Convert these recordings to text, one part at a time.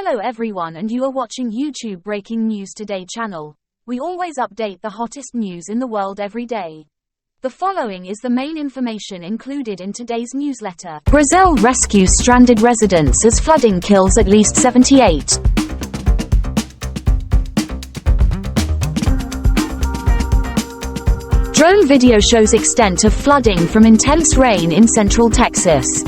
Hello everyone, and you are watching YouTube Breaking News Today channel. We always update the hottest news in the world every day. The following is the main information included in today's newsletter. Brazil rescues stranded residents as flooding kills at least 78. Drone video shows extent of flooding from intense rain in central Texas.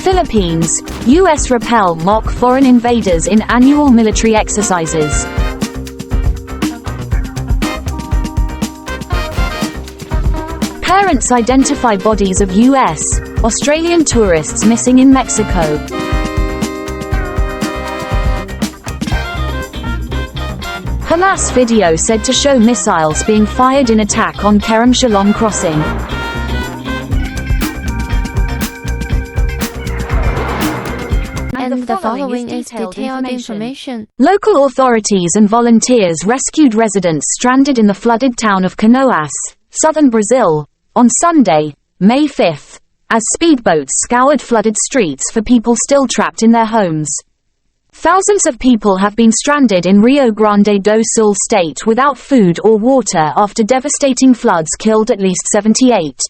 Philippines, U.S. repel mock foreign invaders in annual military exercises. Parents identify bodies of U.S., Australian tourists missing in Mexico. Hamas video said to show missiles being fired in attack on Kerem Shalom crossing. And the following is detailed information. Local authorities and volunteers rescued residents stranded in the flooded town of Canoas, southern Brazil, on Sunday, May 5, as speedboats scoured flooded streets for people still trapped in their homes. Thousands of people have been stranded in Rio Grande do Sul state without food or water after devastating floods killed at least 78.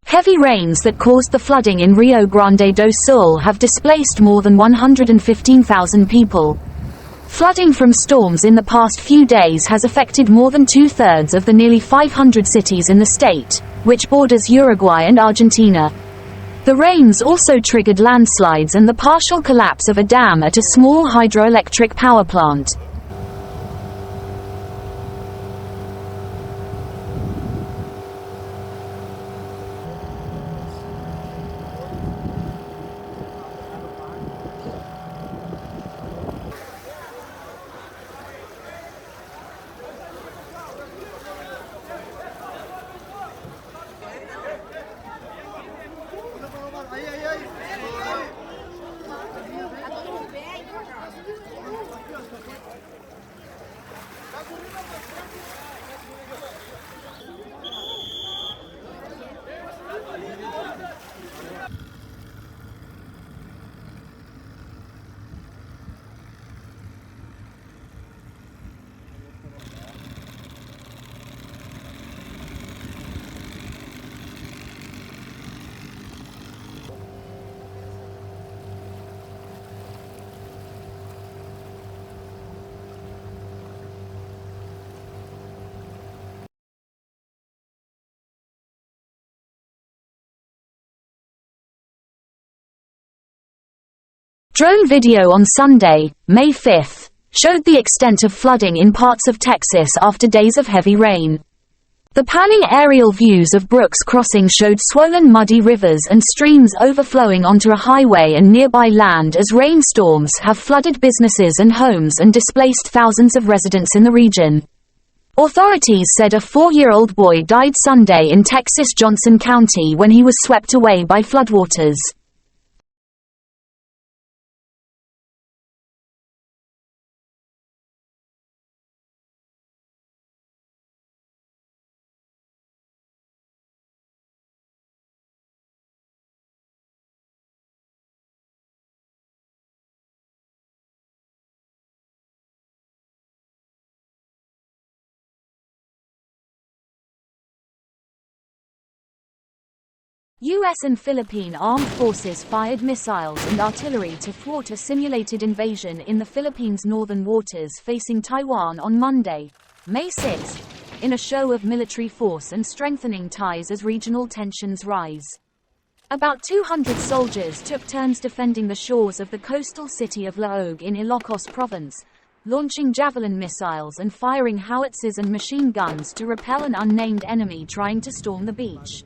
Heavy rains that caused the flooding in Rio Grande do Sul have displaced more than 115,000 people. Flooding from storms in the past few days has affected more than two-thirds of the nearly 500 cities in the state, which borders Uruguay and Argentina. The rains also triggered landslides and the partial collapse of a dam at a small hydroelectric power plant. Drone video on Sunday, May 5, showed the extent of flooding in parts of Texas after days of heavy rain. The panning aerial views of Brooks Crossing showed swollen muddy rivers and streams overflowing onto a highway and nearby land as rainstorms have flooded businesses and homes and displaced thousands of residents in the region. Authorities said a 4-year-old boy died Sunday in Texas' Johnson County when he was swept away by floodwaters. U.S. and Philippine armed forces fired missiles and artillery to thwart a simulated invasion in the Philippines' northern waters facing Taiwan on Monday, May 6, in a show of military force and strengthening ties as regional tensions rise. About 200 soldiers took turns defending the shores of the coastal city of Laog in Ilocos province, launching javelin missiles and firing howitzers and machine guns to repel an unnamed enemy trying to storm the beach.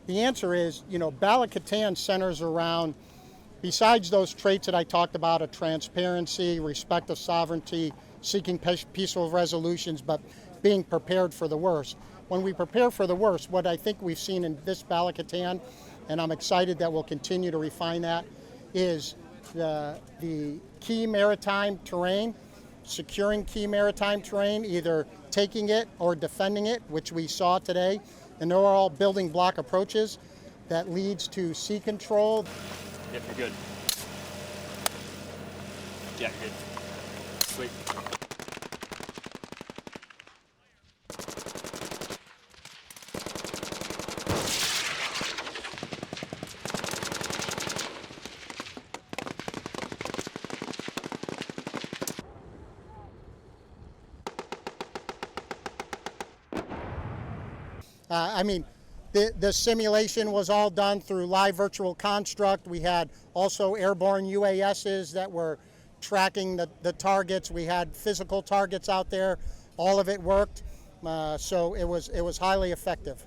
The answer is, Bala Katan centers around besides those traits that I talked about, of transparency, respect of sovereignty, seeking peaceful resolutions, but being prepared for the worst. When we prepare for the worst, what I think we've seen in this Bala-Katan, and I'm excited that we'll continue to refine that, is the key maritime terrain, securing key maritime terrain, either taking it or defending it, which we saw today. And they're all building block approaches that leads to sea control. Yep, you're good. Yeah, you're good. Sweet. The simulation was all done through live virtual construct. We had also airborne UASs that were tracking the targets. We had physical targets out there. All of it worked, so it was highly effective.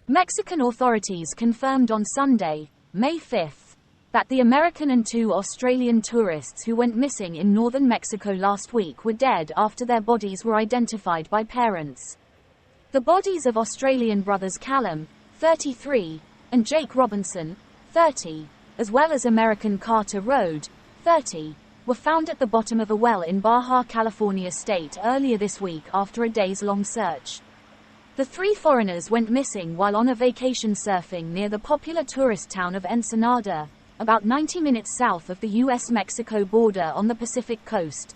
Mexican authorities confirmed on Sunday, May 5, that the American and 2 Australian tourists who went missing in northern Mexico last week were dead after their bodies were identified by parents. The bodies of Australian brothers Callum, 33, and Jake Robinson, 30, as well as American Carter Rode, 30, were found at the bottom of a well in Baja California state earlier this week after a days-long search. The 3 foreigners went missing while on a vacation surfing near the popular tourist town of Ensenada, about 90 minutes south of the US-Mexico border on the Pacific coast.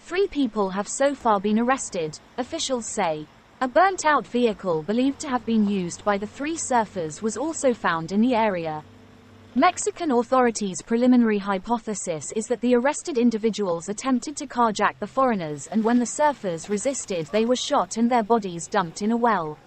3 people have so far been arrested, officials say. A burnt-out vehicle believed to have been used by the 3 surfers was also found in the area. Mexican authorities' preliminary hypothesis is that the arrested individuals attempted to carjack the foreigners, and when the surfers resisted, they were shot and their bodies dumped in a well.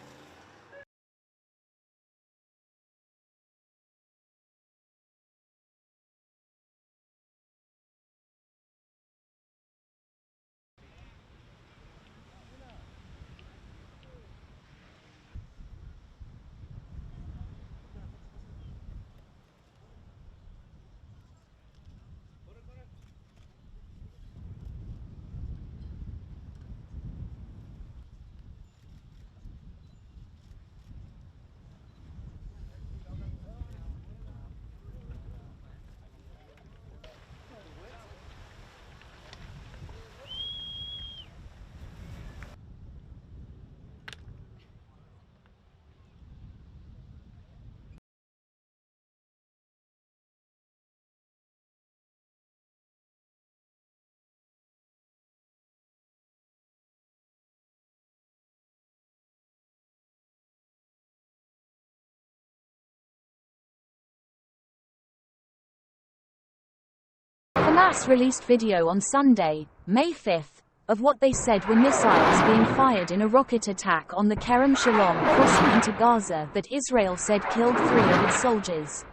Hamas released video on Sunday, May 5, of what they said were missiles being fired in a rocket attack on the Kerem Shalom crossing into Gaza that Israel said killed 3 of its soldiers.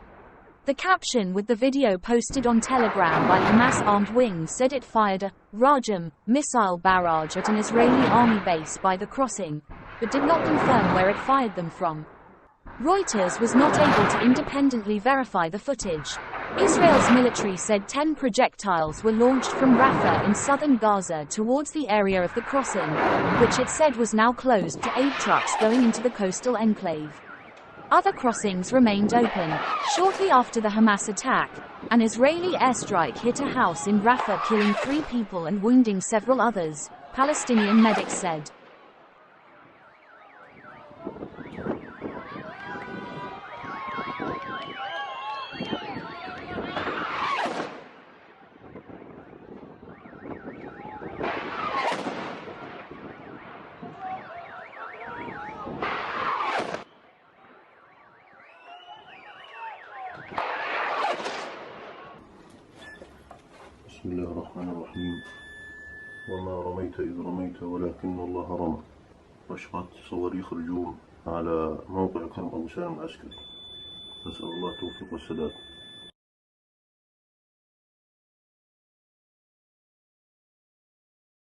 The caption with the video posted on Telegram by Hamas armed wing said it fired a Rajam missile barrage at an Israeli army base by the crossing, but did not confirm where it fired them from. Reuters was not able to independently verify the footage. Israel's military said 10 projectiles were launched from Rafah in southern Gaza towards the area of the crossing, which it said was now closed to aid trucks going into the coastal enclave. Other crossings remained open. Shortly after the Hamas attack, an Israeli airstrike hit a house in Rafah, killing 3 people and wounding several others, Palestinian medics said. بسم الله الرحمن الرحيم. وما رميت إذ رميت ولكن الله رمى. رشقات صواريخ الهجوم على موقع كرم أبو سالم العسكري. نسأل الله التوفيق والسداد.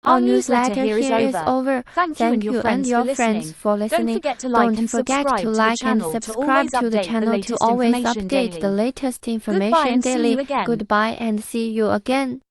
Our newsletter here is over. Thank you and your friends for listening. Don't forget to Don't forget to like and subscribe to the channel to always update the latest information Goodbye and see you daily. again. Goodbye and see you again.